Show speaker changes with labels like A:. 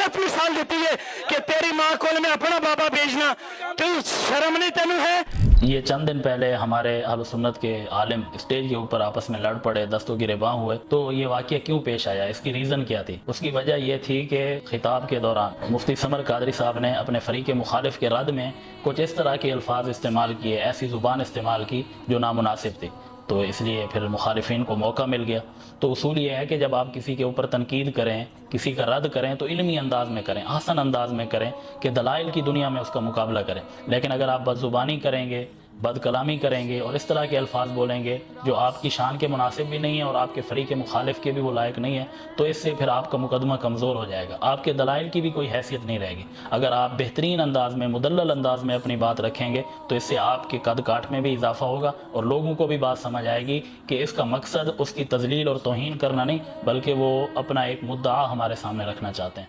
A: गलत मिसाल देती है कि तेरी माँ को मैं अपना बाबा भेजना, तो शर्म नहीं तेनू है?
B: ये चंद दिन पहले हमारे अहले सुन्नत के आलिम स्टेज के ऊपर आपस में लड़ पड़े, दस्तों की रिबां हुए। तो ये वाक़या क्यों पेश आया, इसकी रीज़न क्या थी? उसकी वजह ये थी कि खिताब के दौरान मुफ्ती समर कादरी साहब ने अपने फ़रीक़ मुखालिफ के रद्द में कुछ इस तरह के अल्फाज इस्तेमाल किए, ऐसी ज़ुबान इस्तेमाल की जो नामुनासिब थी। तो इसलिए फिर मुखालिफिन को मौका मिल गया। तो उसूल ये है कि जब आप किसी के ऊपर तनकीद करें, किसी का रद्द करें, तो इल्मी अंदाज में करें, हसन अंदाज में करें कि दलाइल की दुनिया में उसका मुकाबला करें। लेकिन अगर आप बदजुबानी करेंगे, बद कलामी करेंगे और इस तरह के अल्फाज बोलेंगे जो आपकी शान के मुनासिब भी नहीं है और आपके फ़रीक़ मुखालिफ के भी वो लायक नहीं है, तो इससे फिर आपका मुकदमा कमज़ोर हो जाएगा, आपके दलाइल की भी कोई हैसियत नहीं रहेगी। अगर आप बेहतरीन अंदाज में, मुदल्लल अंदाज में अपनी बात रखेंगे तो इससे आपके कद काठ में भी इजाफा होगा और लोगों को भी बात समझ आएगी कि इसका मकसद उसकी तज़लील और तौहीन करना नहीं, बल्कि वो अपना एक मुद्दा हमारे सामने रखना चाहते हैं।